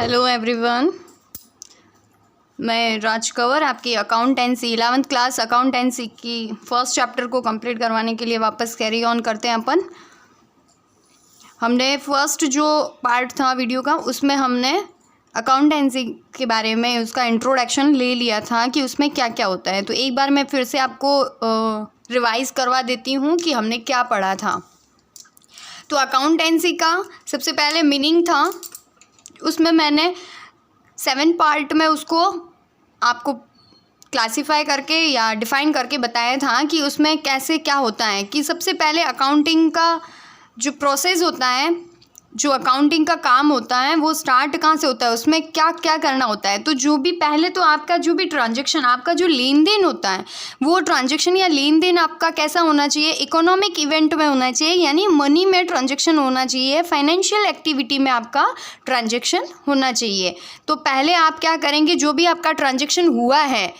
Hello everyone, मैं राज कंवर आपकी accountancy 11th class accountancy की फर्स्ट चैप्टर को कंप्लीट करवाने के लिए वापस कैरी ऑन करते हैं अपन। हमने फर्स्ट जो पार्ट था वीडियो का उसमें हमने अकाउंटेंसी के बारे में उसका इंट्रोडक्शन ले लिया था कि उसमें क्या क्या होता है। तो एक बार मैं फिर से आपको रिवाइज़ करवा देती हूँ कि हमने क्या पढ़ा था। तो अकाउंटेंसी का सबसे पहले मीनिंग था, उसमें मैंने 7 पार्ट में उसको आपको क्लासिफाई करके या डिफ़ाइन करके बताया था कि उसमें कैसे क्या होता है। कि सबसे पहले अकाउंटिंग का जो प्रोसेस होता है, जो अकाउंटिंग का काम होता है, वो स्टार्ट कहाँ से होता है, उसमें क्या क्या करना होता है। तो जो भी पहले तो आपका जो भी ट्रांजैक्शन, आपका जो लेन देन होता है, वो ट्रांजैक्शन या लेन देन आपका कैसा होना चाहिए, इकोनॉमिक इवेंट में होना चाहिए, यानी मनी में ट्रांजैक्शन होना चाहिए, फाइनेंशियल एक्टिविटी में आपका ट्रांजैक्शन होना चाहिए। तो पहले आप क्या करेंगे, जो भी आपका ट्रांजैक्शन हुआ है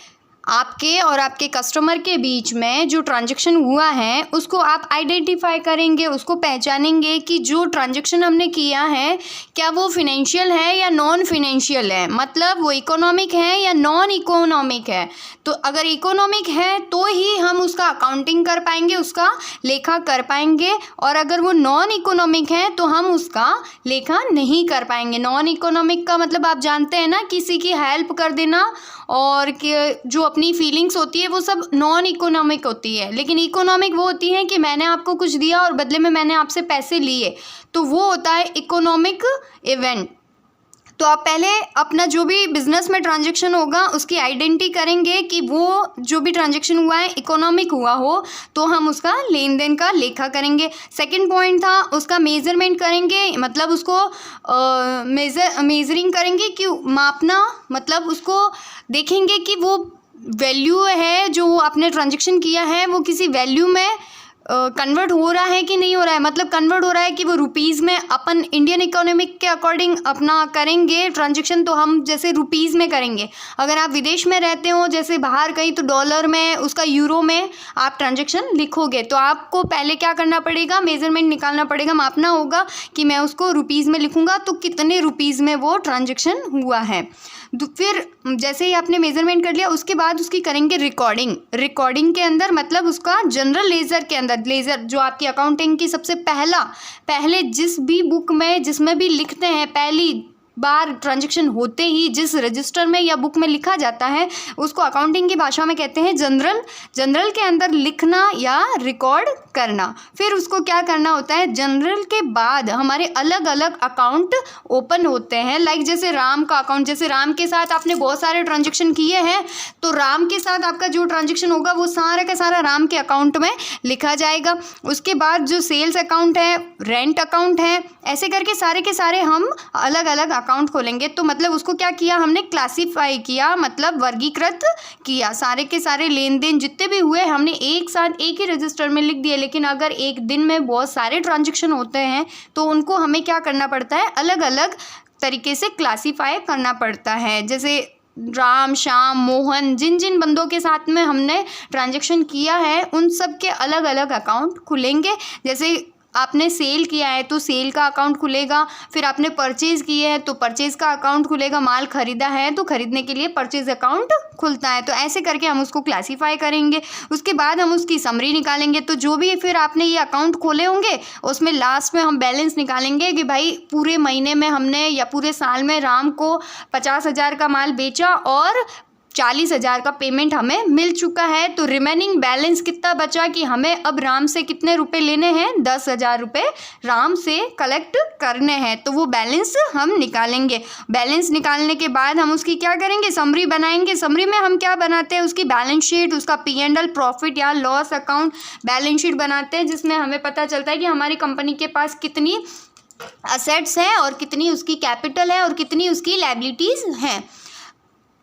आपके और आपके कस्टमर के बीच में, जो ट्रांजैक्शन हुआ है उसको आप आइडेंटिफाई करेंगे, उसको पहचानेंगे कि जो ट्रांजैक्शन हमने किया है क्या वो फिनेंशियल है या नॉन फिनेंशियल है, मतलब वो इकोनॉमिक है या नॉन इकोनॉमिक है। तो अगर इकोनॉमिक है तो ही हम उसका अकाउंटिंग कर पाएंगे, उसका लेखा कर पाएंगे, और अगर वो नॉन इकोनॉमिक है तो हम उसका लेखा नहीं कर पाएंगे। नॉन इकोनॉमिक का मतलब आप जानते हैं ना, किसी की हेल्प कर देना और कि जो अपनी फीलिंग्स होती है वो सब नॉन इकोनॉमिक होती है। लेकिन इकोनॉमिक वो होती है कि मैंने आपको कुछ दिया और बदले में मैंने आपसे पैसे लिए, तो वो होता है इकोनॉमिक इवेंट। तो आप पहले अपना जो भी बिजनेस में ट्रांजैक्शन होगा उसकी आइडेंटिटी करेंगे कि वो जो भी ट्रांजैक्शन हुआ है इकोनॉमिक हुआ हो, तो हम उसका लेन देन का लेखा करेंगे। सेकंड पॉइंट था उसका मेजरमेंट करेंगे, मतलब उसको मेजरिंग करेंगे कि मापना, मतलब उसको देखेंगे कि वो वैल्यू है जो आपने ट्रांजैक्शन किया है वो किसी वैल्यू में कन्वर्ट हो रहा है कि नहीं हो रहा है। मतलब कन्वर्ट हो रहा है कि वो रुपीज़ में, अपन इंडियन इकोनॉमिक के अकॉर्डिंग अपना करेंगे ट्रांजैक्शन, तो हम जैसे रुपीज़ में करेंगे। अगर आप विदेश में रहते हो जैसे बाहर कहीं, तो डॉलर में, उसका यूरो में आप ट्रांजैक्शन लिखोगे। तो आपको पहले क्या करना पड़ेगा, मेजरमेंट निकालना पड़ेगा, मापना होगा कि मैं उसको रुपीज़ में लिखूँगा तो कितने रुपीज़ में वो ट्रांजैक्शन हुआ है। फिर जैसे ही आपने मेजरमेंट कर लिया उसके बाद उसकी करेंगे रिकॉर्डिंग। रिकॉर्डिंग के अंदर मतलब उसका जनरल लेजर के अंदर, लेजर जो आपकी अकाउंटिंग की सबसे पहले जिस भी बुक में जिसमें भी लिखते हैं, पहली बार ट्रांजैक्शन होते ही जिस रजिस्टर में या बुक में लिखा जाता है उसको अकाउंटिंग की भाषा में कहते हैं जनरल। जनरल के अंदर लिखना या रिकॉर्ड करना। फिर उसको क्या करना होता है, जनरल के बाद हमारे अलग अलग अकाउंट ओपन होते हैं। लाइक जैसे राम का अकाउंट, जैसे राम के साथ आपने बहुत सारे ट्रांजैक्शन किए हैं तो राम के साथ आपका जो ट्रांजैक्शन होगा वो सारा का सारा राम के अकाउंट में लिखा जाएगा। उसके बाद जो सेल्स अकाउंट है, रेंट अकाउंट है, ऐसे करके सारे के सारे हम अलग अलग अकाउंट खोलेंगे। तो मतलब उसको क्या किया हमने, क्लासिफाई किया, मतलब वर्गीकृत किया। सारे के सारे लेन देन जितने भी हुए हमने एक साथ एक ही रजिस्टर में लिख दिए। लेकिन अगर एक दिन में बहुत सारे ट्रांजैक्शन होते हैं तो उनको हमें क्या करना पड़ता है, अलग अलग तरीके से क्लासिफाई करना पड़ता है। जैसे राम, श्याम, मोहन, जिन जिन बंदों के साथ में हमने ट्रांजैक्शन किया है उन सब के अलग अलग अकाउंट खुलेंगे। जैसे आपने सेल किया है तो सेल का अकाउंट खुलेगा, फिर आपने परचेज़ किए है तो परचेज़ का अकाउंट खुलेगा, माल खरीदा है तो खरीदने के लिए परचेज़ अकाउंट खुलता है। तो ऐसे करके हम उसको क्लासीफाई करेंगे। उसके बाद हम उसकी समरी निकालेंगे। तो जो भी फिर आपने ये अकाउंट खोले होंगे उसमें लास्ट में हम बैलेंस निकालेंगे कि भाई पूरे महीने में हमने या पूरे साल में राम को 50,000 का माल बेचा और 40,000 का पेमेंट हमें मिल चुका है। तो रिमेनिंग बैलेंस कितना बचा कि हमें अब राम से कितने रुपए लेने हैं, 10,000 रुपये राम से कलेक्ट करने हैं। तो वो बैलेंस हम निकालेंगे। बैलेंस निकालने के बाद हम उसकी क्या करेंगे, समरी बनाएंगे। समरी में हम क्या बनाते हैं, उसकी बैलेंस शीट, उसका P&L, प्रॉफिट या लॉस अकाउंट बैलेंस शीट बनाते हैं, जिसमें हमें पता चलता है कि हमारी कंपनी के पास कितनी असेट्स हैं और कितनी उसकी कैपिटल है और कितनी उसकी लायबिलिटीज़ हैं।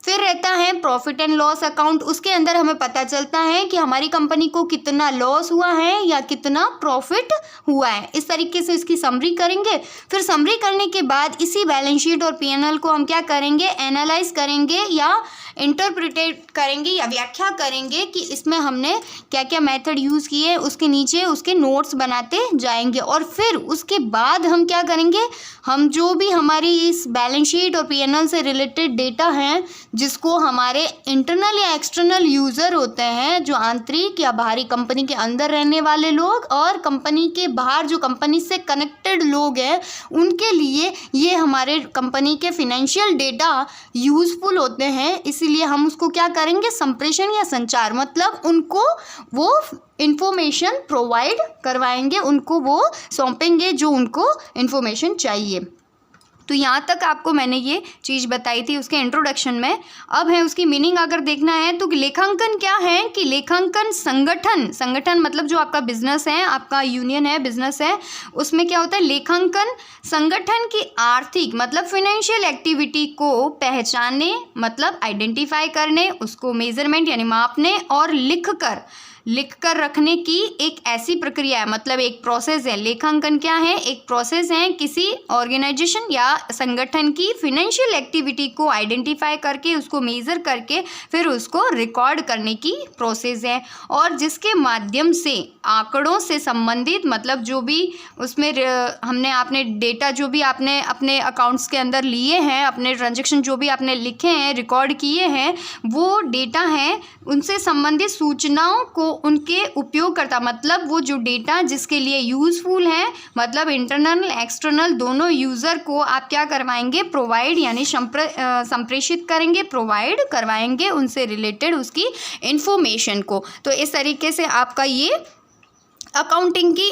फिर रहता है प्रॉफिट एंड लॉस अकाउंट। उसके अंदर हमें पता चलता है कि हमारी कंपनी को कितना लॉस हुआ है या कितना प्रॉफिट हुआ है। इस तरीके से इसकी समरी करेंगे। फिर समरी करने के बाद इसी बैलेंस शीट और P&L को हम क्या करेंगे, एनालाइज करेंगे या इंटरप्रिटेट करेंगे या व्याख्या करेंगे कि इसमें हमने क्या क्या मेथड यूज़ किए, उसके नीचे उसके नोट्स बनाते जाएंगे। और फिर उसके बाद हम क्या करेंगे, हम जो भी हमारी इस बैलेंस शीट और पीएनएल से रिलेटेड डेटा हैं, जिसको हमारे इंटरनल या एक्सटर्नल यूज़र होते हैं, जो आंतरिक या बाहरी कंपनी के अंदर रहने वाले लोग और कंपनी के बाहर जो कंपनी से कनेक्टेड लोग हैं, उनके लिए ये हमारे कंपनी के फिनेंशियल डेटा यूज़फुल होते हैं। इसीलिए हम उसको क्या करेंगे, संप्रेषण या संचार, मतलब उनको वो इन्फॉर्मेशन प्रोवाइड करवाएंगे, उनको वो सौंपेंगे जो उनको इन्फॉर्मेशन चाहिए। तो यहाँ तक आपको मैंने ये चीज़ बताई थी उसके इंट्रोडक्शन में। अब है उसकी मीनिंग अगर देखना है तो लेखांकन क्या है कि लेखांकन संगठन मतलब जो आपका बिजनेस है, आपका यूनियन है, बिजनेस है, उसमें क्या होता है, लेखांकन संगठन की आर्थिक मतलब फाइनेंशियल एक्टिविटी को पहचानने मतलब आइडेंटिफाई करने, उसको मेजरमेंट यानी मापने और लिख कर रखने की एक ऐसी प्रक्रिया है, मतलब एक प्रोसेस है। लेखांकन क्या है, एक प्रोसेस है किसी ऑर्गेनाइजेशन या संगठन की फिनेंशियल एक्टिविटी को आइडेंटिफाई करके, उसको मेज़र करके फिर उसको रिकॉर्ड करने की प्रोसेस है। और जिसके माध्यम से आंकड़ों से संबंधित मतलब जो भी उसमें आपने डेटा जो भी आपने अपने अकाउंट्स के अंदर लिए हैं, अपने ट्रांजैक्शन जो भी आपने लिखे हैं, रिकॉर्ड किए हैं, वो डेटा हैं, उनसे संबंधित सूचनाओं को उनके उपयोगकर्ता मतलब वो जो डेटा जिसके लिए यूज़फुल है, मतलब इंटरनल एक्सटर्नल दोनों यूज़र को आप क्या करवाएंगे, प्रोवाइड यानी संप्रेषित करेंगे, प्रोवाइड करवाएंगे उनसे रिलेटेड उसकी इन्फॉर्मेशन को। तो इस तरीके से आपका ये अकाउंटिंग की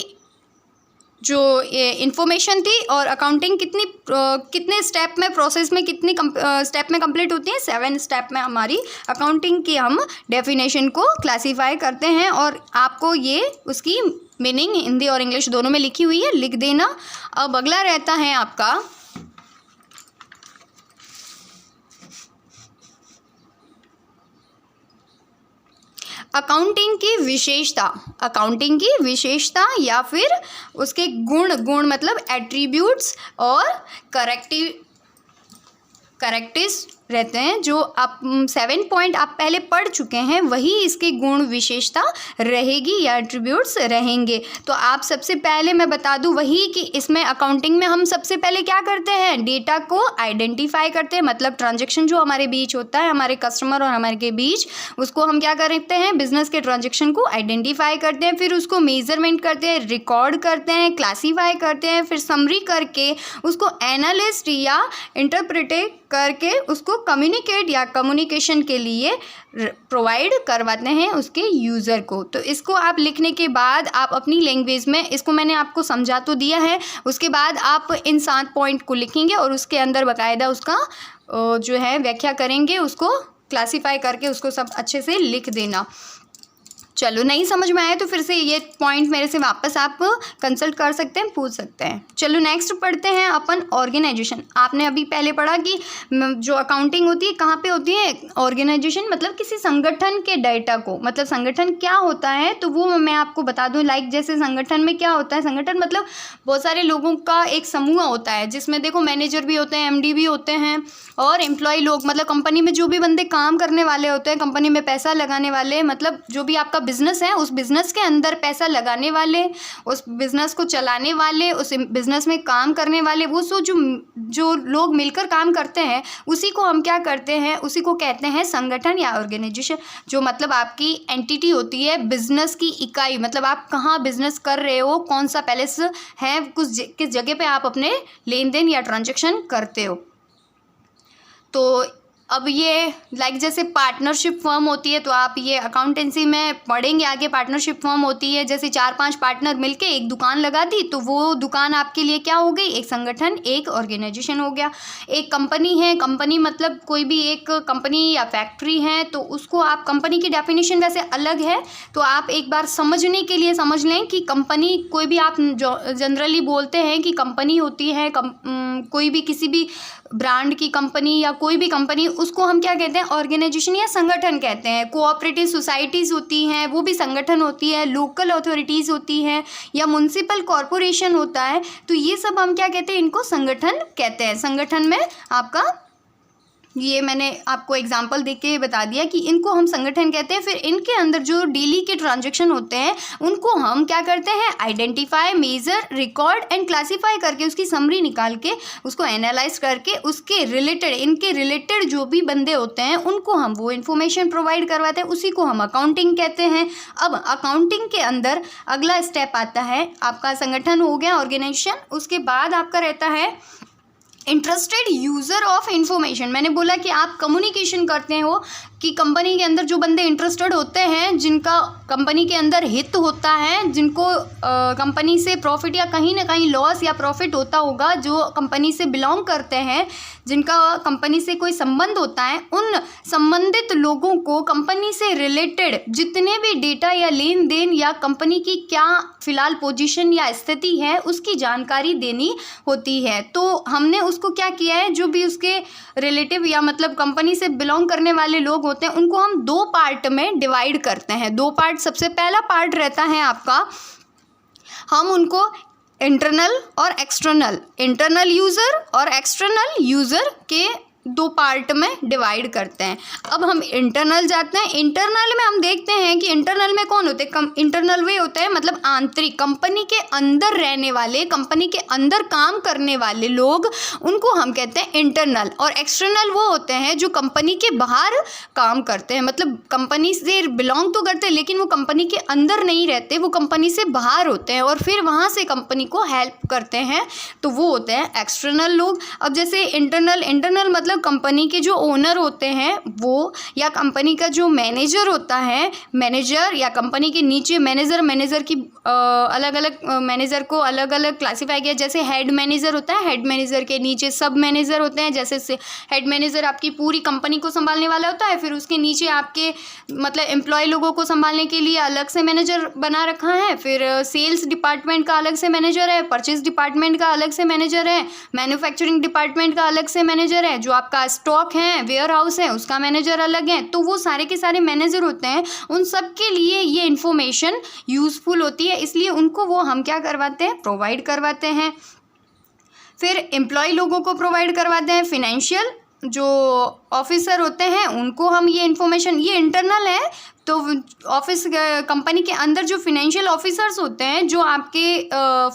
जो इन्फॉर्मेशन थी और अकाउंटिंग कितने स्टेप में प्रोसेस में कितनी स्टेप में कंप्लीट होती है, 7 स्टेप में हमारी अकाउंटिंग की हम डेफिनेशन को क्लासीफाई करते हैं। और आपको ये उसकी मीनिंग हिंदी और इंग्लिश दोनों में लिखी हुई है, लिख देना। अब अगला रहता है आपका अकाउंटिंग की विशेषता या फिर उसके गुण मतलब एट्रीब्यूट्स और करेक्टिस रहते हैं, जो आप 7 पॉइंट आप पहले पढ़ चुके हैं, वही इसके गुण विशेषता रहेगी या एट्रीब्यूट्स रहेंगे। तो आप सबसे पहले मैं बता दूं वही कि इसमें अकाउंटिंग में हम सबसे पहले क्या करते हैं, डेटा को आइडेंटिफाई करते हैं, मतलब ट्रांजैक्शन जो हमारे बीच होता है, हमारे कस्टमर और हमारे के बीच, उसको हम क्या करते हैं, बिजनेस के ट्रांजैक्शन को आइडेंटिफाई करते हैं, फिर उसको मेजरमेंट करते हैं, रिकॉर्ड करते हैं, क्लासीफाई करते हैं, फिर समरी करके उसको एनालिस्ट या इंटरप्रेट करके उसको कम्युनिकेट या कम्युनिकेशन के लिए प्रोवाइड करवाते हैं उसके यूज़र को। तो इसको आप लिखने के बाद आप अपनी लैंग्वेज में, इसको मैंने आपको समझा तो दिया है, उसके बाद आप इन 7 पॉइंट को लिखेंगे और उसके अंदर बाकायदा उसका जो है व्याख्या करेंगे, उसको क्लासीफाई करके उसको सब अच्छे से लिख देना। चलो नहीं समझ में आया तो फिर से ये पॉइंट मेरे से वापस आप कंसल्ट कर सकते हैं, पूछ सकते हैं। चलो नेक्स्ट पढ़ते हैं अपन ऑर्गेनाइजेशन। आपने अभी पहले पढ़ा कि जो अकाउंटिंग होती है कहाँ पे होती है, ऑर्गेनाइजेशन मतलब किसी संगठन के डाटा को, मतलब संगठन क्या होता है तो वो मैं आपको बता दूं। लाइक जैसे संगठन में क्या होता है, संगठन मतलब बहुत सारे लोगों का एक समूह होता है, जिसमें देखो मैनेजर भी होते हैं, MD भी होते हैं और एम्प्लॉय लोग, मतलब कंपनी में जो भी बंदे काम करने वाले होते हैं, कंपनी में पैसा लगाने वाले, मतलब जो भी आपका बिजनेस है उस बिजनेस के अंदर पैसा लगाने वाले, उस बिजनेस को चलाने वाले, उस बिजनेस में काम करने वाले, वो जो लोग मिलकर काम करते हैं उसी को हम क्या करते हैं, उसी को कहते हैं संगठन या ऑर्गेनाइजेशन। जो मतलब आपकी एंटिटी होती है, बिजनेस की इकाई, मतलब आप कहाँ बिजनेस कर रहे हो, कौन सा पैलेस है, किस जगह पे आप अपने लेन देन या ट्रांजेक्शन करते हो। तो अब ये लाइक जैसे पार्टनरशिप फर्म होती है, तो आप ये अकाउंटेंसी में पढ़ेंगे आगे। पार्टनरशिप फर्म होती है जैसे 4-5 पार्टनर मिलके एक दुकान लगा दी, तो वो दुकान आपके लिए क्या हो गई, एक संगठन, एक ऑर्गेनाइजेशन हो गया। एक कंपनी है, कंपनी मतलब कोई भी एक कंपनी या फैक्ट्री है, तो उसको आप, कंपनी की डेफिनेशन वैसे अलग है, तो आप एक बार समझने के लिए समझ लें कि कंपनी, कोई भी आप जो जनरली बोलते हैं कि कंपनी होती है, कोई भी किसी भी ब्रांड की कंपनी या कोई भी कंपनी, उसको हम क्या कहते हैं, ऑर्गेनाइजेशन या संगठन कहते हैं। कोऑपरेटिव सोसाइटीज़ होती हैं, वो भी संगठन होती है, लोकल अथॉरिटीज़ होती हैं या म्युनिसिपल कॉरपोरेशन होता है, तो ये सब हम क्या कहते हैं, इनको संगठन कहते हैं। संगठन में आपका ये मैंने आपको एग्जांपल देके के बता दिया कि इनको हम संगठन कहते हैं। फिर इनके अंदर जो डेली के ट्रांजैक्शन होते हैं उनको हम क्या करते हैं, identify, measure, record and classify करके उसकी समरी निकाल के उसको एनालाइज करके उसके रिलेटेड, इनके रिलेटेड जो भी बंदे होते हैं उनको हम वो इन्फॉर्मेशन प्रोवाइड करवाते हैं। उसी को हम अकाउंटिंग कहते हैं। अब अकाउंटिंग के अंदर अगला स्टेप आता है, आपका संगठन हो गया, ऑर्गेनाइजेशन, उसके बाद आपका रहता है इंटरेस्टेड यूज़र ऑफ इंफॉर्मेशन। मैंने बोला कि आप कम्युनिकेशन करते हो कि कंपनी के अंदर जो बंदे इंटरेस्टेड होते हैं, जिनका कंपनी के अंदर हित होता है, जिनको कंपनी से प्रॉफिट या कहीं ना कहीं लॉस या प्रॉफिट होता होगा, जो कंपनी से बिलोंग करते हैं, जिनका कंपनी से कोई संबंध होता है, उन संबंधित लोगों को कंपनी से रिलेटेड जितने भी डेटा या लेन देन या कंपनी की क्या फ़िलहाल पोजीशन या स्थिति है उसकी जानकारी देनी होती है। तो हमने उसको क्या किया है, जो भी उसके रिलेटिव या मतलब कंपनी से बिलोंग करने वाले लोग होते हैं उनको हम दो पार्ट में डिवाइड करते हैं। दो पार्ट, सबसे पहला पार्ट रहता है आपका, हम उनको इंटरनल और एक्सटर्नल, इंटरनल यूज़र और एक्सटर्नल यूज़र के दो पार्ट में डिवाइड करते हैं। अब हम इंटरनल जाते हैं। इंटरनल में हम देखते हैं कि इंटरनल में कौन होते हैं, इंटरनल वे होते हैं मतलब आंतरिक, कंपनी के अंदर रहने वाले, कंपनी के अंदर काम करने वाले लोग, उनको हम कहते हैं इंटरनल। और एक्सटर्नल वो होते हैं जो कंपनी के बाहर काम करते हैं, मतलब कंपनी से बिलोंग तो करते हैं लेकिन वो कंपनी के अंदर नहीं रहते, वो कंपनी से बाहर होते हैं और फिर वहाँ से कंपनी को हेल्प करते हैं, तो वो होते हैं एक्सटर्नल लोग। अब जैसे इंटरनल मतलब कंपनी के जो ओनर होते हैं वो, या कंपनी का जो मैनेजर होता है, मैनेजर या कंपनी के नीचे मैनेजर की अलग अलग मैनेजर को अलग अलग क्लासीफाई किया। जैसे हेड मैनेजर होता है, हेड मैनेजर के नीचे सब मैनेजर होते हैं। जैसे हेड मैनेजर आपकी पूरी कंपनी को संभालने वाला होता है, फिर उसके नीचे आपके मतलब एम्प्लॉय लोगों को संभालने के लिए अलग से मैनेजर बना रखा है। फिर सेल्स डिपार्टमेंट का अलग से मैनेजर है, परचेज डिपार्टमेंट का अलग से मैनेजर है, मैन्युफैक्चरिंग डिपार्टमेंट का अलग से मैनेजर है, जो आपका स्टॉक है, वेयर हाउस है, उसका मैनेजर अलग है। तो वो सारे के सारे मैनेजर होते हैं, उन सब के लिए ये इन्फॉर्मेशन यूज़फुल होती है, इसलिए उनको वो हम क्या करवाते हैं, प्रोवाइड करवाते हैं। फिर एम्प्लॉय लोगों को प्रोवाइड करवाते हैं। फिनेंशियल जो ऑफिसर होते हैं उनको हम ये इन्फॉर्मेशन, ये इंटरनल है, तो ऑफिस कंपनी के अंदर जो फिनेंशियल ऑफिसर्स होते हैं, जो आपके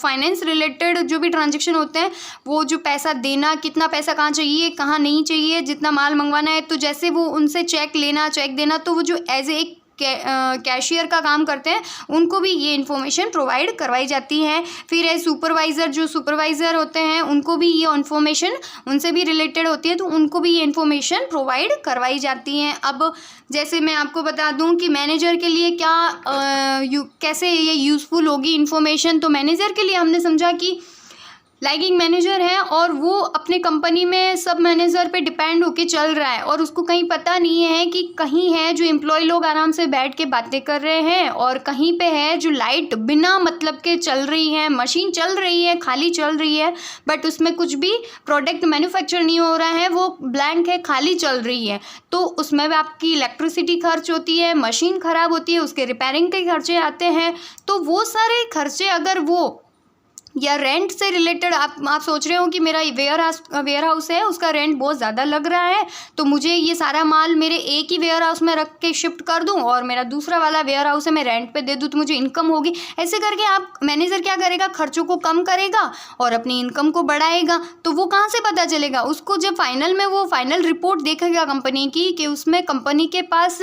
फाइनेंस रिलेटेड जो भी ट्रांजैक्शन होते हैं, वो जो पैसा देना, कितना पैसा कहाँ चाहिए, कहाँ नहीं चाहिए, जितना माल मंगवाना है, तो जैसे वो उनसे चेक लेना, चेक देना, तो वो जो एज ए कैशियर का काम करते हैं, उनको भी ये इन्फॉर्मेशन प्रोवाइड करवाई जाती है। फिर है सुपरवाइज़र, जो सुपरवाइज़र होते हैं उनको भी ये इन्फॉर्मेशन उनसे भी रिलेटेड होती है, तो उनको भी ये इन्फॉर्मेशन प्रोवाइड करवाई जाती हैं। अब जैसे मैं आपको बता दूं कि मैनेजर के लिए क्या कैसे ये यूज़फुल होगी इन्फॉर्मेशन, तो मैनेजर के लिए हमने समझा कि लाइकिंग मैनेजर है और वो अपने कंपनी में सब मैनेजर पे डिपेंड होके चल रहा है और उसको कहीं पता नहीं है कि कहीं है जो एम्प्लॉय लोग आराम से बैठ के बातें कर रहे हैं और कहीं पे है जो लाइट बिना मतलब के चल रही है, मशीन चल रही है, खाली चल रही है, बट उसमें कुछ भी प्रोडक्ट मैन्युफैक्चर नहीं हो रहा है, वो ब्लैंक है, खाली चल रही है। तो उसमें भी आपकी इलेक्ट्रिसिटी खर्च होती है, मशीन ख़राब होती है, उसके रिपेयरिंग के खर्चे आते हैं। तो वो सारे खर्चे अगर वो या रेंट से रिलेटेड आप सोच रहे हो कि मेरा वेयर हाउस है, उसका रेंट बहुत ज़्यादा लग रहा है, तो मुझे ये सारा माल मेरे एक ही वेयर हाउस में रख के शिफ्ट कर दूं और मेरा दूसरा वाला वेयर हाउस है मैं रेंट पे दे दूं तो मुझे इनकम होगी। ऐसे करके आप मैनेजर क्या करेगा, खर्चों को कम करेगा और अपनी इनकम को बढ़ाएगा। तो वो कहाँ से पता चलेगा उसको, जब फाइनल में वो फाइनल रिपोर्ट देखेगा कंपनी की कि उसमें कंपनी के पास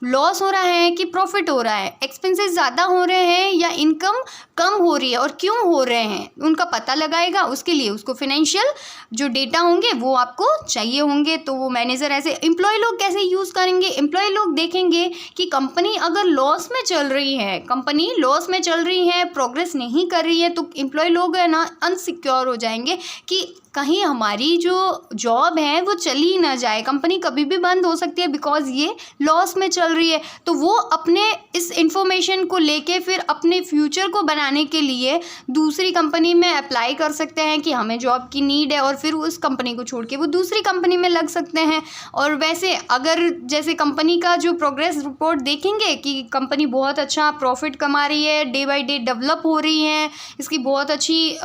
लॉस हो रहा है कि प्रॉफिट हो रहा है, एक्सपेंसेस ज़्यादा हो रहे हैं या इनकम कम हो रही है और क्यों हो रहे हैं, उनका पता लगाएगा। उसके लिए उसको फिनेंशियल जो डेटा होंगे वो आपको चाहिए होंगे। तो वो मैनेजर ऐसे एम्प्लॉय लोग कैसे यूज़ करेंगे, एम्प्लॉय लोग देखेंगे कि कंपनी अगर लॉस में चल रही है, कंपनी लॉस में चल रही है, प्रोग्रेस नहीं कर रही है, तो एम्प्लॉय लोग है ना अनसिक्योर हो जाएंगे कि कहीं हमारी जो जॉब है वो चली ना जाए, कंपनी कभी भी बंद हो सकती है बिकॉज ये लॉस में चल रही है। तो वो अपने इस इंफॉर्मेशन को लेके फिर अपने फ्यूचर को बनाने के लिए दूसरी कंपनी में अप्लाई कर सकते हैं कि हमें जॉब की नीड है और फिर उस कंपनी को छोड़ के वो दूसरी कंपनी में लग सकते हैं। और वैसे अगर जैसे कंपनी का जो प्रोग्रेस रिपोर्ट देखेंगे कि कंपनी बहुत अच्छा प्रॉफिट कमा रही है, डे बाय डे डेवलप हो रही है, इसकी बहुत अच्छी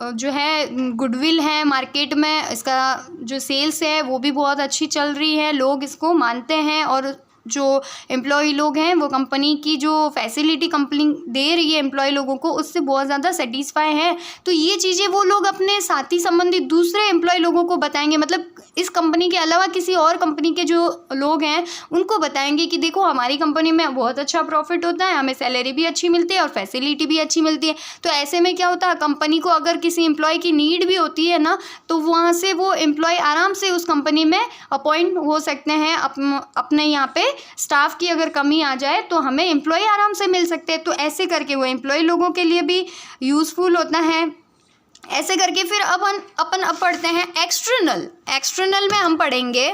जो है गुडविल है मार्केट में, इसका जो सेल्स है वो भी बहुत अच्छी चल रही है, लोग इसको मानते हैं और जो एम्प्लॉय लोग हैं वो कंपनी की जो फैसिलिटी कंपनी दे रही है एम्प्लॉय लोगों को उससे बहुत ज़्यादा सेटिस्फाई है। तो ये चीज़ें वो लोग अपने साथी संबंधी दूसरे एम्प्लॉय लोगों को बताएंगे, मतलब इस कंपनी के अलावा किसी और कंपनी के जो लोग हैं उनको बताएंगे कि देखो हमारी कंपनी में बहुत अच्छा प्रॉफिट होता है, हमें सैलरी भी अच्छी मिलती है और फैसिलिटी भी अच्छी मिलती है। तो ऐसे में क्या होता है, कंपनी को अगर किसी एम्प्लॉय की नीड भी होती है ना, तो वहाँ से वो एम्प्लॉय आराम से उस कंपनी में अपॉइंट हो सकते हैं। अपने यहाँ पे स्टाफ की अगर कमी आ जाए तो हमें एम्प्लॉय आराम से मिल सकते हैं। तो ऐसे करके वो एम्प्लॉय लोगों के लिए भी यूज़फुल होता है। ऐसे करके फिर अपन अब पढ़ते हैं एक्सटर्नल में हम पढ़ेंगे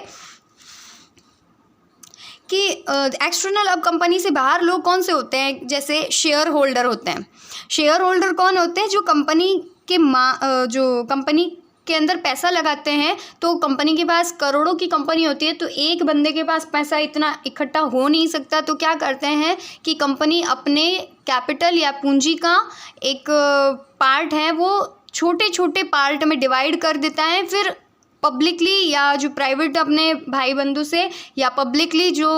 कि एक्सटर्नल अब कंपनी से बाहर लोग कौन से होते हैं, जैसे शेयर होल्डर होते हैं। शेयर होल्डर कौन होते हैं, जो कंपनी के जो कंपनी के अंदर पैसा लगाते हैं। तो कंपनी के पास करोड़ों की कंपनी होती है, तो एक बंदे के पास पैसा इतना इकट्ठा हो नहीं सकता। तो क्या करते हैं कि कंपनी अपने कैपिटल या पूंजी का एक पार्ट है वो छोटे छोटे पार्ट में डिवाइड कर देता है, फिर पब्लिकली या जो प्राइवेट अपने भाई बंधु से या पब्लिकली जो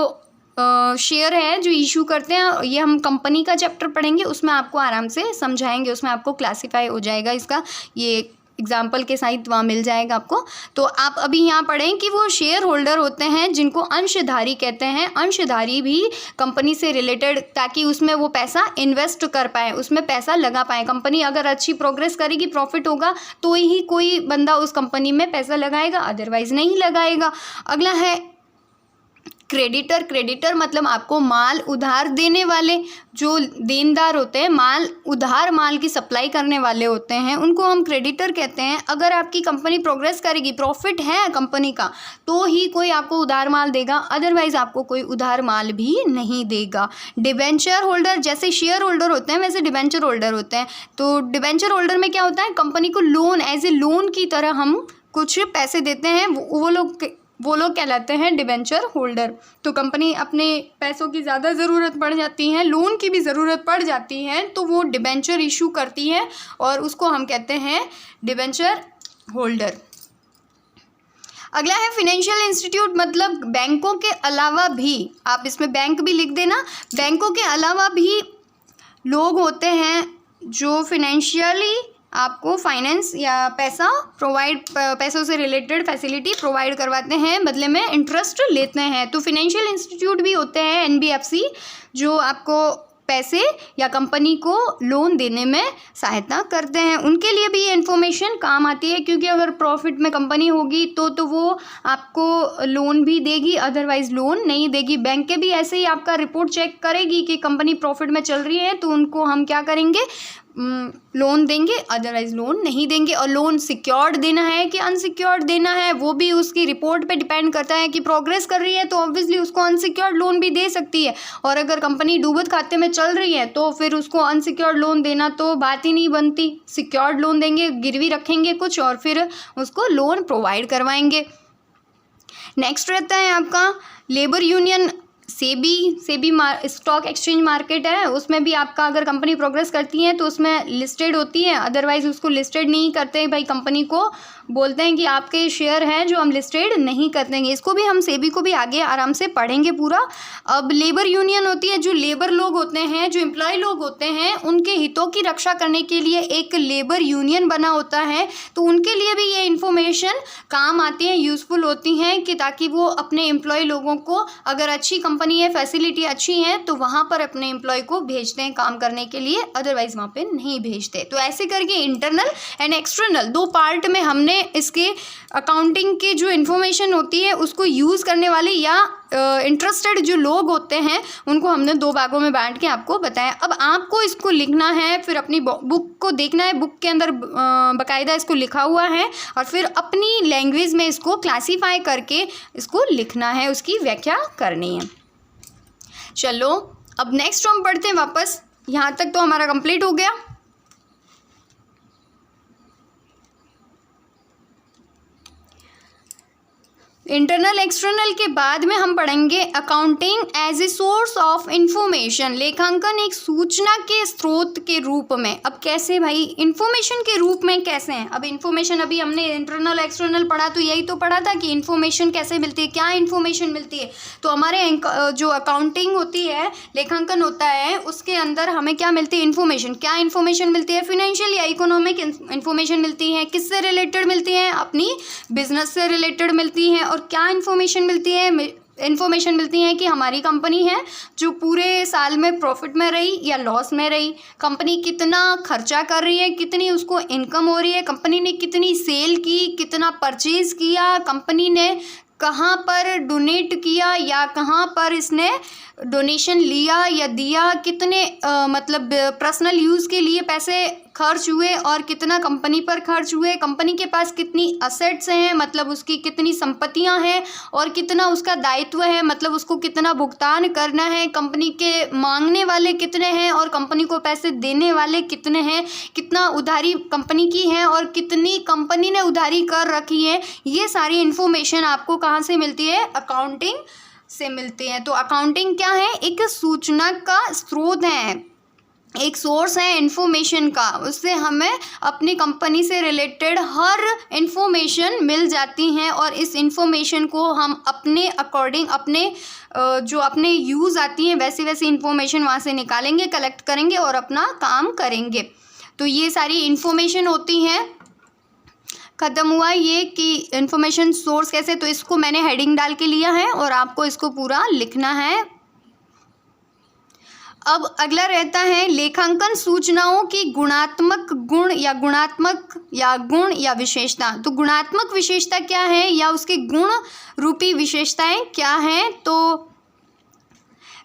शेयर है जो इशू करते हैं। ये हम कंपनी का चैप्टर पढ़ेंगे, उसमें आपको आराम से समझाएंगे, उसमें आपको क्लासीफाई हो जाएगा, इसका ये एग्जाम्पल के साथ वहाँ मिल जाएगा आपको। तो आप अभी यहाँ पढ़ें कि वो शेयर होल्डर होते हैं जिनको अंशधारी कहते हैं। अंशधारी भी कंपनी से रिलेटेड, ताकि उसमें वो पैसा इन्वेस्ट कर पाए, उसमें पैसा लगा पाए। कंपनी अगर अच्छी प्रोग्रेस करेगी, प्रॉफिट होगा, तो ही कोई बंदा उस कंपनी में पैसा लगाएगा, अदरवाइज नहीं लगाएगा। अगला है क्रेडिटर मतलब आपको माल उधार देने वाले, जो देनदार होते हैं, माल की सप्लाई करने वाले होते हैं, उनको हम क्रेडिटर कहते हैं। अगर आपकी कंपनी प्रोग्रेस करेगी, प्रॉफिट है कंपनी का, तो ही कोई आपको उधार माल देगा, अदरवाइज आपको कोई उधार माल भी नहीं देगा। डिबेंचर होल्डर, जैसे शेयर होल्डर होते हैं वैसे डिबेंचर होल्डर होते हैं। तो डिबेंचर होल्डर में क्या होता है, कंपनी को लोन एज ए लोन की तरह हम कुछ पैसे देते हैं, वो लोग कहलाते हैं डिबेंचर होल्डर। तो कंपनी अपने पैसों की ज़्यादा ज़रूरत पड़ जाती है, लोन की भी ज़रूरत पड़ जाती है, तो वो डिबेंचर इशू करती है और उसको हम कहते हैं डिबेंचर होल्डर। अगला है फिनेंशियल इंस्टीट्यूट, मतलब बैंकों के अलावा भी, आप इसमें बैंक भी लिख देना, बैंकों के अलावा भी लोग होते हैं जो फिनेंशियली आपको फाइनेंस या पैसों से रिलेटेड फैसिलिटी प्रोवाइड करवाते हैं, बदले में इंटरेस्ट लेते हैं। तो फिनेंशियल इंस्टीट्यूट भी होते हैं एनबीएफसी, जो आपको पैसे या कंपनी को लोन देने में सहायता करते हैं। उनके लिए भी ये इन्फॉर्मेशन काम आती है, क्योंकि अगर प्रॉफिट में कंपनी होगी तो वो आपको लोन भी देगी, अदरवाइज लोन नहीं देगी। बैंक के भी ऐसे ही आपका रिपोर्ट चेक करेगी कि कंपनी प्रॉफिट में चल रही है, तो उनको हम क्या करेंगे, लोन देंगे, अदरवाइज लोन नहीं देंगे। और लोन सिक्योर्ड देना है कि अनसिक्योर्ड देना है, वो भी उसकी रिपोर्ट पे डिपेंड करता है। कि प्रोग्रेस कर रही है तो ऑब्वियसली उसको अनसिक्योर्ड लोन भी दे सकती है, और अगर कंपनी डूबत खाते में चल रही है तो फिर उसको अनसिक्योर्ड लोन देना तो बात ही नहीं बनती। सिक्योर्ड लोन देंगे, गिरवी रखेंगे कुछ और फिर उसको लोन प्रोवाइड करवाएंगे। नेक्स्ट रहता है आपका labour union. SEBI stock exchange market है, उसमें भी आपका अगर कंपनी प्रोग्रेस करती है तो उसमें लिस्टेड होती है, अदरवाइज उसको लिस्टेड नहीं करते भाई, कंपनी को बोलते हैं कि आपके शेयर हैं जो हम लिस्टेड नहीं कर देंगे। इसको भी हम सेबी को भी आगे आराम से पढ़ेंगे पूरा। अब लेबर यूनियन होती है, जो लेबर लोग होते हैं, जो एम्प्लॉय लोग होते हैं, उनके हितों की रक्षा करने के लिए एक लेबर यूनियन बना होता है। तो उनके लिए भी ये इन्फॉर्मेशन काम आती है, यूज़फुल होती हैं, कि ताकि वो अपने एम्प्लॉय लोगों को, अगर अच्छी कंपनी है, फैसिलिटी अच्छी है, तो वहाँ पर अपने एम्प्लॉय को भेजते हैं काम करने के लिए, अदरवाइज वहाँ पे नहीं भेजते। तो ऐसे करके इंटरनल एंड एक्सटर्नल दो पार्ट में हमने इसके अकाउंटिंग की जो इन्फॉर्मेशन होती है उसको यूज़ करने वाले या इंटरेस्टेड जो लोग होते हैं उनको हमने दो भागों में बांट के आपको बताया। अब आपको इसको लिखना है, फिर अपनी बुक को देखना है, बुक के अंदर बाकायदा इसको लिखा हुआ है, और फिर अपनी लैंग्वेज में इसको क्लासीफाई करके इसको लिखना है, उसकी व्याख्या करनी है। चलो अब नेक्स्ट हम पढ़ते हैं वापस। यहाँ तक तो हमारा कंप्लीट हो गया। इंटरनल एक्सटर्नल के बाद में हम पढ़ेंगे accounting as a source of information, लेखांकन एक सूचना के स्रोत के रूप में। अब कैसे भाई, इंफॉर्मेशन के रूप में कैसे हैं? अब इंफॉर्मेशन अभी हमने इंटरनल एक्सटर्नल पढ़ा तो यही तो पढ़ा था कि इंफॉर्मेशन कैसे मिलती है, क्या इंफॉर्मेशन मिलती है। तो हमारे जो अकाउंटिंग होती है, लेखांकन होता है, उसके अंदर हमें क्या मिलती है? इंफॉर्मेशन। क्या इंफॉर्मेशन मिलती है? फाइनेंशियल या इकोनॉमिक इंफॉर्मेशन मिलती है। किससे रिलेटेड मिलती है? अपनी बिजनेस से रिलेटेड मिलती है। और क्या इन्फॉर्मेशन मिलती है? इन्फॉर्मेशन मिलती है कि हमारी कंपनी है जो पूरे साल में प्रॉफिट में रही या लॉस में रही, कंपनी कितना खर्चा कर रही है, कितनी उसको इनकम हो रही है, कंपनी ने कितनी सेल की, कितना परचेज किया, कंपनी ने कहाँ पर डोनेट किया या कहाँ पर इसने डोनेशन लिया या दिया, कितने मतलब पर्सनल यूज़ के लिए पैसे खर्च हुए और कितना कंपनी पर खर्च हुए, कंपनी के पास कितनी असेट्स हैं, मतलब उसकी कितनी संपत्तियां हैं और कितना उसका दायित्व है, मतलब उसको कितना भुगतान करना है, कंपनी के मांगने वाले कितने हैं और कंपनी को पैसे देने वाले कितने हैं, कितना उधारी कंपनी की है और कितनी कंपनी ने उधारी कर रखी है। ये सारी इन्फॉर्मेशन आपको कहाँ से मिलती है? अकाउंटिंग से मिलती है। तो अकाउंटिंग क्या है? एक सूचना का स्रोत है, एक सोर्स है इन्फॉर्मेशन का। उससे हमें अपनी कंपनी से रिलेटेड हर इन्फॉर्मेशन मिल जाती हैं और इस इन्फॉर्मेशन को हम अपने अकॉर्डिंग अपने जो अपने यूज़ आती हैं वैसी वैसी इन्फॉर्मेशन वहाँ से निकालेंगे, कलेक्ट करेंगे और अपना काम करेंगे। तो ये सारी इन्फॉर्मेशन होती हैं। ख़त्म हुआ ये कि इन्फॉर्मेशन सोर्स कैसे, तो इसको मैंने हेडिंग डाल के लिया है और आपको इसको पूरा लिखना है। अब अगला रहता है लेखांकन सूचनाओं की गुणात्मक गुण या गुण या विशेषता। तो गुणात्मक विशेषता क्या है या उसके गुण रूपी विशेषताएं क्या हैं? तो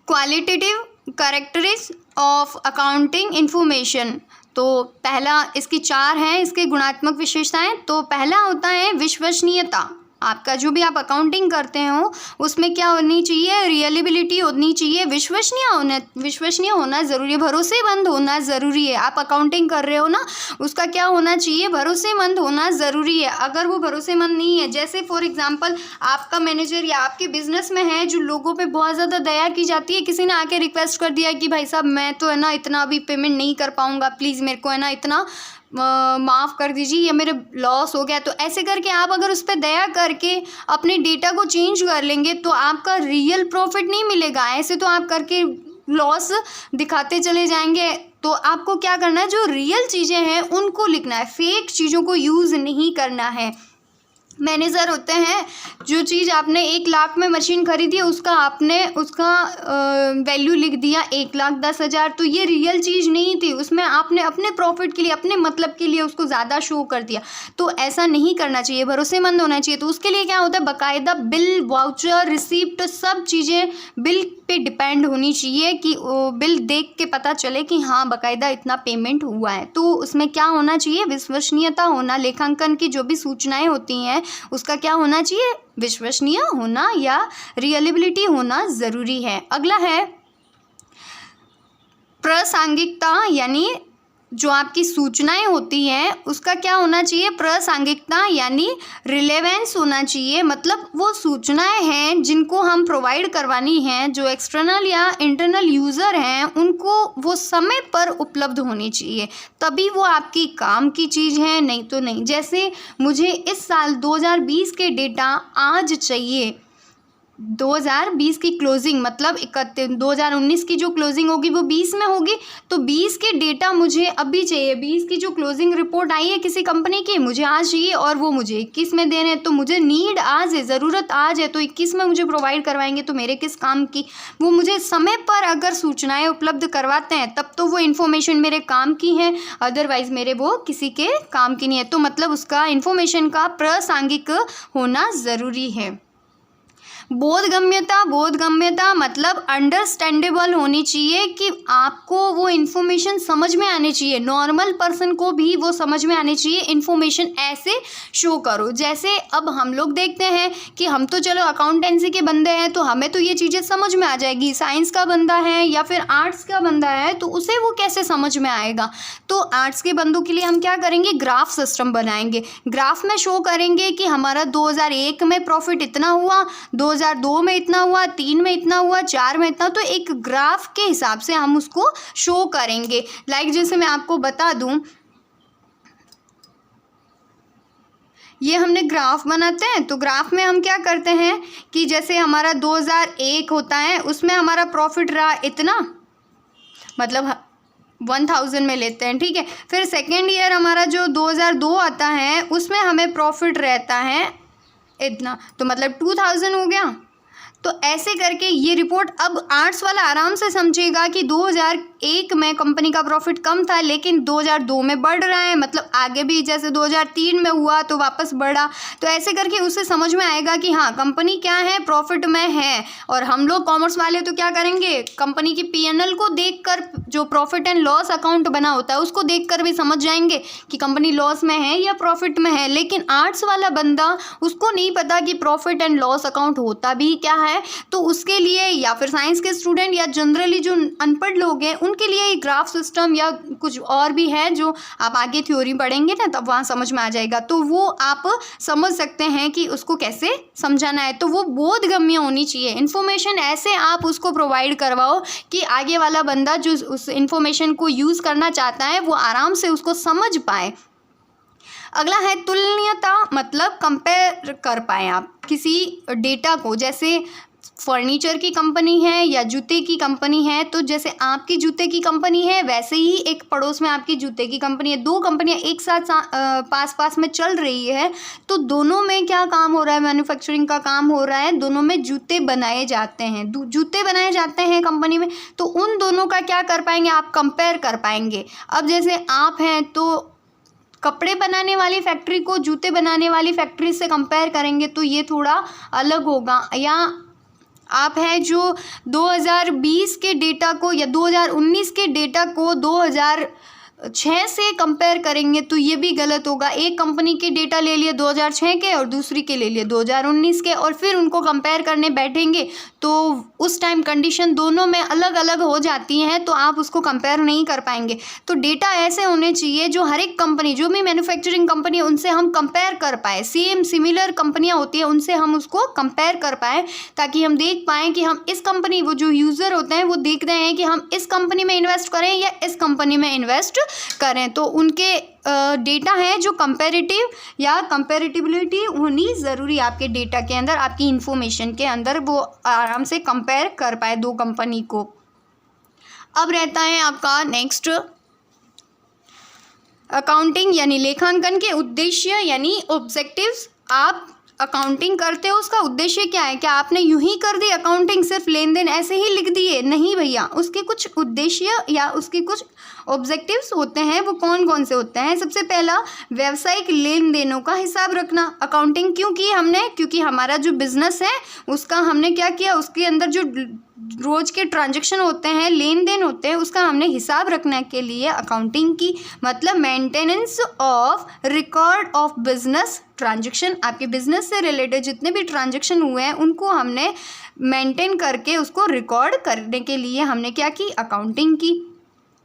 qualitative characteristics of accounting information. तो पहला, इसकी 4 हैं इसके गुणात्मक विशेषताएं। तो पहला होता है विश्वसनीयता। आपका जो भी आप अकाउंटिंग करते हो उसमें क्या होनी चाहिए? रियलेबिलिटी होनी चाहिए, विश्वसनीय होना ज़रूरी है, भरोसेमंद होना ज़रूरी है। आप अकाउंटिंग कर रहे हो ना, उसका क्या होना चाहिए? भरोसेमंद होना ज़रूरी है। अगर वो भरोसेमंद नहीं है, जैसे फॉर एग्जांपल आपका मैनेजर या आपके बिजनेस में है जो लोगों पे बहुत ज़्यादा दया की जाती है, किसी ने आके रिक्वेस्ट कर दिया कि भाई साहब मैं तो है ना इतना अभी पेमेंट नहीं कर पाऊँगा, प्लीज़ मेरे को है ना इतना माफ़ कर दीजिए या मेरे लॉस हो गया। तो ऐसे करके आप अगर उस पर दया करके अपने डेटा को चेंज कर लेंगे तो आपका रियल प्रॉफिट नहीं मिलेगा। ऐसे तो आप करके लॉस दिखाते चले जाएंगे। तो आपको क्या करना है? जो रियल चीज़ें हैं उनको लिखना है, फेक चीज़ों को यूज़ नहीं करना है। मैनेजर होते हैं, जो चीज़ आपने 1 लाख में मशीन खरीदी है उसका वैल्यू लिख दिया 1,10,000। तो ये रियल चीज़ नहीं थी, उसमें आपने अपने प्रॉफिट के लिए, अपने मतलब के लिए उसको ज़्यादा शो कर दिया। तो ऐसा नहीं करना चाहिए, भरोसेमंद होना चाहिए। तो उसके लिए क्या होता है? बाकायदा बिल, वाउचर, रिसीप्ट, सब चीज़ें बिल पे डिपेंड होनी चाहिए कि बिल देख के पता चले कि हाँ बाकायदा इतना पेमेंट हुआ है। तो उसमें क्या होना चाहिए? विश्वसनीयता होना। लेखांकन की जो भी सूचनाएं होती हैं उसका क्या होना चाहिए? विश्वसनीय होना या रियलेबिलिटी होना ज़रूरी है। अगला है प्रासंगिकता, यानी जो आपकी सूचनाएं होती हैं उसका क्या होना चाहिए? प्रासंगिकता यानी रिलेवेंस होना चाहिए। मतलब वो सूचनाएं हैं जिनको हम प्रोवाइड करवानी हैं, जो एक्सटर्नल या इंटरनल यूज़र हैं उनको वो समय पर उपलब्ध होनी चाहिए, तभी वो आपकी काम की चीज़ है, नहीं तो नहीं। जैसे मुझे इस साल 2020 के डेटा आज चाहिए, 2020 की क्लोजिंग मतलब 2019 की जो क्लोजिंग होगी वो 20 में होगी, तो 20 के डेटा मुझे अभी चाहिए। 20 की जो क्लोजिंग रिपोर्ट आई है किसी कंपनी की मुझे आज चाहिए और वो मुझे 21 में देने हैं। तो मुझे नीड आज है, ज़रूरत आज है, तो 21 में मुझे प्रोवाइड करवाएंगे तो मेरे किस काम की? वो मुझे समय पर अगर सूचनाएँ उपलब्ध करवाते हैं तब तो वो इन्फॉर्मेशन मेरे काम की है, अदरवाइज़ मेरे वो किसी के काम की नहीं है। तो मतलब उसका इन्फॉर्मेशन का प्रासंगिक होना ज़रूरी है। बोधगम्यता मतलब अंडरस्टैंडेबल होनी चाहिए कि आपको वो इन्फॉर्मेशन समझ में आनी चाहिए, नॉर्मल पर्सन को भी वो समझ में आनी चाहिए। इन्फॉर्मेशन ऐसे शो करो जैसे अब हम लोग देखते हैं कि हम तो चलो अकाउंटेंसी के बंदे हैं तो हमें तो ये चीज़ें समझ में आ जाएगी, साइंस का बंदा है या फिर आर्ट्स का बंदा है तो उसे वो कैसे समझ में आएगा। तो आर्ट्स के बंदों के लिए हम क्या करेंगे, ग्राफ सिस्टम बनाएंगे, ग्राफ में शो करेंगे कि हमारा 2001 में प्रॉफिट इतना हुआ, 2002 में इतना हुआ, 3 में इतना हुआ, 4 में इतना। तो एक ग्राफ के हिसाब से हम उसको शो करेंगे। लाइक जैसे मैं आपको बता दूं, ये हमने ग्राफ बनाते हैं तो ग्राफ में हम क्या करते हैं कि जैसे हमारा 2001 होता है उसमें हमारा प्रॉफिट रहा इतना, मतलब 1000 में लेते हैं, ठीक है। फिर सेकेंड ईयर हमारा जो 2002 आता है उसमें हमें प्रॉफिट रहता है इतना, तो मतलब 2000 हो गया। तो ऐसे करके ये रिपोर्ट अब आर्ट्स वाला आराम से समझेगा कि 2001 में कंपनी का प्रॉफिट कम था लेकिन 2002 में बढ़ रहा है, मतलब आगे भी जैसे 2003 में हुआ तो वापस बढ़ा। तो ऐसे करके उसे समझ में आएगा कि हाँ कंपनी क्या है, प्रॉफिट में है। और हम लोग कॉमर्स वाले तो क्या करेंगे, कंपनी की P&L को देखकर, जो प्रॉफिट एंड लॉस अकाउंट बना होता है उसको देखकर भी समझ जाएंगे कि कंपनी लॉस में है या प्रॉफिट में है। लेकिन आर्ट्स वाला बंदा, उसको नहीं पता कि प्रॉफिट एंड लॉस अकाउंट होता भी क्या है। तो उसके लिए, या फिर साइंस के स्टूडेंट या जनरली जो अनपढ़ लोग हैं उनके लिए ग्राफ सिस्टम या कुछ और भी है जो आप आगे थ्योरी पढ़ेंगे ना तब वहाँ समझ में आ जाएगा। तो वो आप समझ सकते हैं कि उसको कैसे समझाना है। तो वो बोधगम्य होनी चाहिए इन्फॉर्मेशन, ऐसे आप उसको प्रोवाइड करवाओ कि आगे वाला बंदा जो उस इन्फॉर्मेशन को यूज़ करना चाहता है वो आराम से उसको समझ पाए। अगला है तुलनीयता, मतलब कंपेयर कर पाएँ आप किसी डेटा को। जैसे फर्नीचर की कंपनी है या जूते की कंपनी है, तो जैसे आपकी जूते की कंपनी है वैसे ही एक पड़ोस में आपकी जूते की कंपनी है। दो कंपनियां एक साथ पास पास में चल रही है तो दोनों में क्या काम हो रहा है, मैन्युफैक्चरिंग का काम हो रहा है, दोनों में जूते बनाए जाते हैं, जूते बनाए जाते हैं कंपनी में। तो उन दोनों का क्या कर पाएंगे आप, कंपेयर कर पाएंगे। अब जैसे आप हैं तो कपड़े बनाने वाली फैक्ट्री को जूते बनाने वाली फैक्ट्री से कंपेयर करेंगे तो ये थोड़ा अलग होगा। या आप हैं जो 2020 के डेटा को या 2019 के डेटा को 2006 से कंपेयर करेंगे तो ये भी गलत होगा। एक कंपनी के डेटा ले लिए 2006 के और दूसरी के ले लिए 2019 के, और फिर उनको कंपेयर करने बैठेंगे तो उस टाइम कंडीशन दोनों में अलग अलग हो जाती हैं, तो आप उसको कंपेयर नहीं कर पाएंगे। तो डेटा ऐसे होने चाहिए जो हर एक कंपनी, जो भी मैन्युफैक्चरिंग कंपनी है उनसे हम कंपेयर कर पाए, सिमिलर कंपनियां होती हैं उनसे हम उसको कंपेयर कर पाएँ, ताकि हम देख पाएँ कि हम इस कंपनी, वो जो यूज़र होते हैं वो देख रहे हैं कि हम इस कंपनी में इन्वेस्ट करें या इस कंपनी में इन्वेस्ट करें। तो उनके डेटा है जो कंपैरेटिव या कंपैरेटिबिलिटी होनी ज़रूरी है आपके डेटा के अंदर, आपकी इंफॉर्मेशन के अंदर, वो आराम से कंपेयर कर पाए दो कंपनी को। अब रहता है आपका नेक्स्ट अकाउंटिंग यानी लेखांकन के उद्देश्य यानी ऑब्जेक्टिव्स। आप अकाउंटिंग करते हो उसका उद्देश्य क्या है? क्या आपने यूं ही कर दी अकाउंटिंग, सिर्फ लेन देन ऐसे ही लिख दिए? नहीं भैया, उसके कुछ उद्देश्य या उसके कुछ ऑब्जेक्टिव्स होते हैं। वो कौन कौन से होते हैं? सबसे पहला, व्यावसायिक लेन देनों का हिसाब रखना। अकाउंटिंग क्यों की हमने? क्योंकि हमारा जो बिजनेस है उसका हमने क्या किया, उसके अंदर जो रोज के ट्रांजैक्शन होते हैं, लेन देन होते हैं, उसका हमने हिसाब रखने के लिए अकाउंटिंग की। मतलब maintenance of record of business transaction, आपके बिजनेस से रिलेटेड जितने भी ट्रांजैक्शन हुए हैं उनको हमने मेंटेन करके उसको रिकॉर्ड करने के लिए हमने क्या की, अकाउंटिंग की।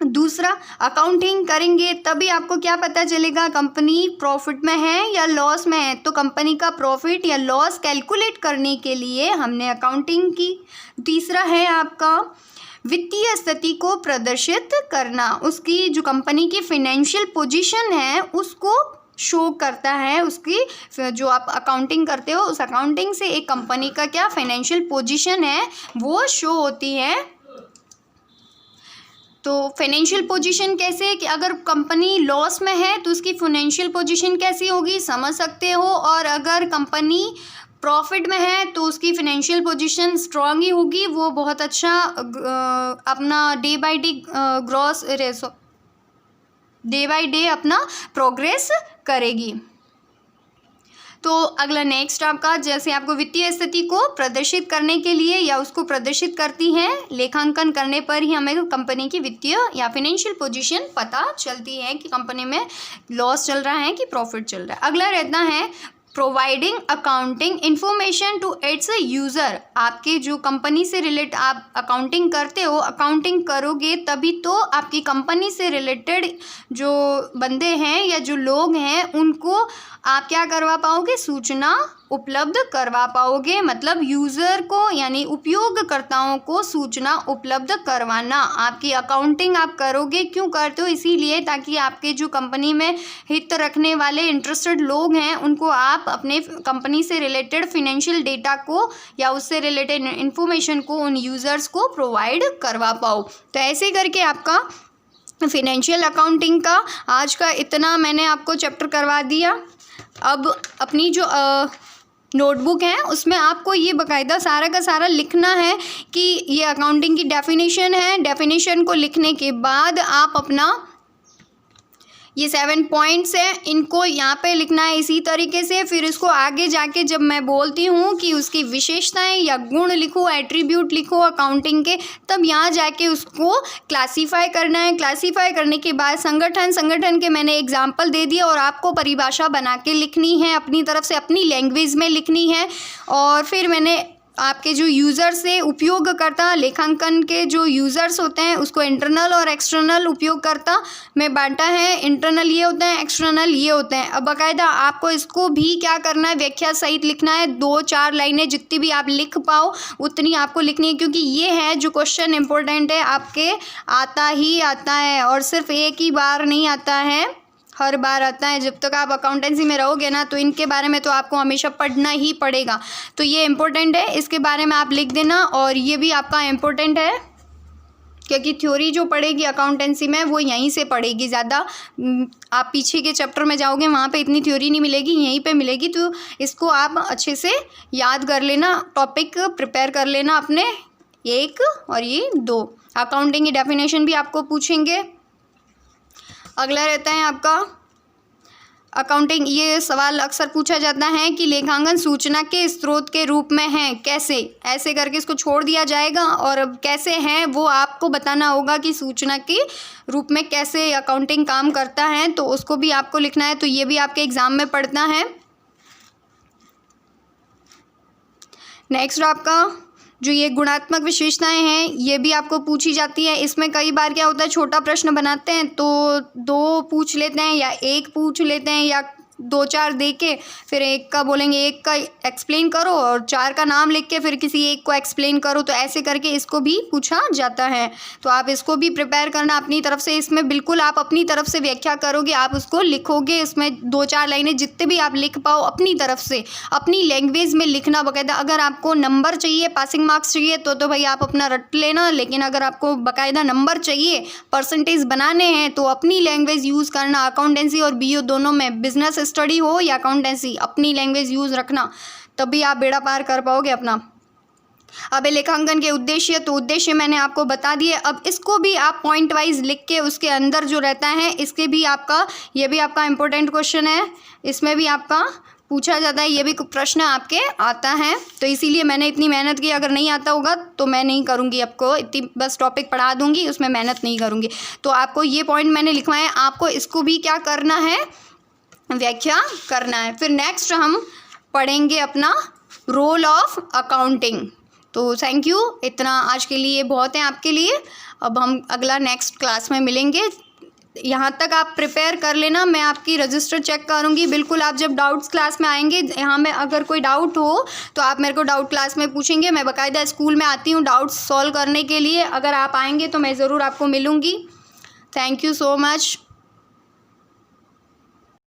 दूसरा, अकाउंटिंग करेंगे तभी आपको क्या पता चलेगा कंपनी प्रॉफिट में है या लॉस में है। तो कंपनी का प्रॉफिट या लॉस कैलकुलेट करने के लिए हमने अकाउंटिंग की। तीसरा है आपका वित्तीय स्थिति को प्रदर्शित करना, उसकी जो कंपनी की फाइनेंशियल पोजीशन है उसको शो करता है। उसकी जो आप अकाउंटिंग करते हो उस अकाउंटिंग से एक कंपनी का क्या फाइनेंशियल पोजीशन है वो शो होती है। तो फाइनेंशियल पोजीशन कैसे, कि अगर कंपनी लॉस में है तो उसकी फाइनेंशियल पोजीशन कैसी होगी समझ सकते हो, और अगर कंपनी प्रॉफिट में है तो उसकी फाइनेंशियल पोजीशन स्ट्रांग ही होगी, वो बहुत अच्छा अपना डे बाय डे अपना प्रोग्रेस करेगी। तो अगला नेक्स्ट आपका, जैसे आपको वित्तीय स्थिति को प्रदर्शित करने के लिए या उसको प्रदर्शित करती है, लेखांकन करने पर ही हमें कंपनी की वित्तीय या फाइनेंशियल पोजीशन पता चलती है कि कंपनी में लॉस चल रहा है कि प्रॉफिट चल रहा है। अगला रहता है providing accounting information to its user. आपके जो कंपनी से रिलेट आप अकाउंटिंग करते हो, अकाउंटिंग करोगे तभी तो आपकी कंपनी से रिलेटेड जो बंदे हैं या जो लोग हैं उनको आप क्या करवा पाओगे, सूचना उपलब्ध करवा पाओगे। मतलब यूज़र को यानी उपयोगकर्ताओं को सूचना उपलब्ध करवाना। आपकी अकाउंटिंग आप करोगे, क्यों करते हो, इसीलिए ताकि आपके जो कंपनी में हित रखने वाले इंटरेस्टेड लोग हैं उनको आप अपने कंपनी से रिलेटेड फिनेंशियल डेटा को या उससे रिलेटेड इन्फॉर्मेशन को उन यूज़र्स को प्रोवाइड करवा पाओ। तो ऐसे करके आपका फिनेंशियल अकाउंटिंग का आज का इतना मैंने आपको चैप्टर करवा दिया। अब अपनी जो नोटबुक है उसमें आपको ये बाकायदा सारा का सारा लिखना है कि ये अकाउंटिंग की डेफिनेशन है। डेफिनेशन को लिखने के बाद आप अपना ये 7 पॉइंट्स हैं, इनको यहाँ पे लिखना है इसी तरीके से। फिर इसको आगे जाके जब मैं बोलती हूँ कि उसकी विशेषताएं या गुण लिखो, एट्रीब्यूट लिखो अकाउंटिंग के, तब यहाँ जाके उसको क्लासीफाई करना है। क्लासीफाई करने के बाद संगठन के मैंने एग्जाम्पल दे दिया और आपको परिभाषा बना के लिखनी है, अपनी तरफ से अपनी लैंग्वेज में लिखनी है। और फिर मैंने आपके जो यूज़र्स है, उपयोगकर्ता, लेखांकन के जो यूज़र्स होते हैं उसको इंटरनल और एक्सटर्नल उपयोगकर्ता में बांटा है। इंटरनल ये होते हैं, एक्सटर्नल ये होते हैं। अब बाकायदा आपको इसको भी क्या करना है, व्याख्या सहित लिखना है। 2-4 लाइनें जितनी भी आप लिख पाओ उतनी आपको लिखनी है, क्योंकि ये है जो क्वेश्चन इंपॉर्टेंट है, आपके आता ही आता है और सिर्फ एक ही बार नहीं आता है, हर बार आता है। जब तक आप अकाउंटेंसी में रहोगे ना तो इनके बारे में तो आपको हमेशा पढ़ना ही पड़ेगा। तो ये इम्पोर्टेंट है, इसके बारे में आप लिख देना। और ये भी आपका इम्पोर्टेंट है क्योंकि थ्योरी जो पढ़ेगी अकाउंटेंसी में वो यहीं से पढ़ेगी ज़्यादा। आप पीछे के चैप्टर में जाओगे वहाँ पे इतनी थ्योरी नहीं मिलेगी, यहीं पे मिलेगी। तो इसको आप अच्छे से याद कर लेना, टॉपिक प्रिपेयर कर लेना अपने 1 और ये 2। अकाउंटिंग की डेफिनेशन भी आपको पूछेंगे। अगला रहता है आपका अकाउंटिंग। ये सवाल अक्सर पूछा जाता है कि लेखांकन सूचना के स्रोत के रूप में है, कैसे, ऐसे करके इसको छोड़ दिया जाएगा और कैसे है वो आपको बताना होगा कि सूचना के रूप में कैसे अकाउंटिंग काम करता है, तो उसको भी आपको लिखना है। तो ये भी आपके एग्ज़ाम में पढ़ना है। नेक्स्ट आपका जो ये गुणात्मक विशेषताएं हैं ये भी आपको पूछी जाती है। इसमें कई बार क्या होता है, छोटा प्रश्न बनाते हैं तो 2 पूछ लेते हैं या 1 पूछ लेते हैं या 2-4 दे के फिर 1 का बोलेंगे, 1 का एक्सप्लेन करो और 4 का नाम लिख के फिर किसी 1 को एक्सप्लेन करो। तो ऐसे करके इसको भी पूछा जाता है। तो आप इसको भी प्रिपेयर करना अपनी तरफ से। इसमें बिल्कुल आप अपनी तरफ से व्याख्या करोगे, आप उसको लिखोगे। इसमें 2-4 लाइनें जितने भी आप लिख पाओ अपनी तरफ से, अपनी लैंग्वेज में लिखना बाकायदा। अगर आपको नंबर चाहिए, पासिंग मार्क्स चाहिए तो भाई आप अपना रट लेना, लेकिन अगर आपको बाकायदा नंबर चाहिए, परसेंटेज बनाने हैं तो अपनी लैंग्वेज यूज़ करना। अकाउंटेंसी और BO दोनों में, बिजनेस स्टडी हो या अकाउंटेंसी, अपनी लैंग्वेज यूज़ रखना, तभी आप बेड़ा पार कर पाओगे अपना। अब लेखांकन के उद्देश्य, तो उद्देश्य मैंने आपको बता दिए। अब इसको भी आप पॉइंट वाइज लिख के उसके अंदर जो रहता है इसके भी आपका, ये भी आपका इम्पोर्टेंट क्वेश्चन है, इसमें भी आपका पूछा जाता है, ये भी प्रश्न आपके आता है। तो इसीलिए मैंने इतनी मेहनत की। अगर नहीं आता होगा तो मैं नहीं करूँगी, आपको इतनी बस टॉपिक पढ़ा दूँगी, उसमें मेहनत नहीं करूँगी। तो आपको ये पॉइंट मैंने लिखवाए हैं, आपको इसको भी क्या करना है, व्याख्या करना है। फिर नेक्स्ट हम पढ़ेंगे अपना रोल ऑफ अकाउंटिंग। तो थैंक यू, इतना आज के लिए बहुत है आपके लिए। अब हम अगला नेक्स्ट क्लास में मिलेंगे। यहाँ तक आप प्रिपेयर कर लेना, मैं आपकी रजिस्टर चेक करूँगी। बिल्कुल आप जब डाउट्स क्लास में आएंगे, यहाँ में अगर कोई डाउट हो तो आप मेरे को डाउट क्लास में पूछेंगे। मैं बाकायदा स्कूल में आती हूँ डाउट्स सॉल्व करने के लिए। अगर आप आएंगे तो मैं ज़रूर आपको मिलूँगी। Thank you so much.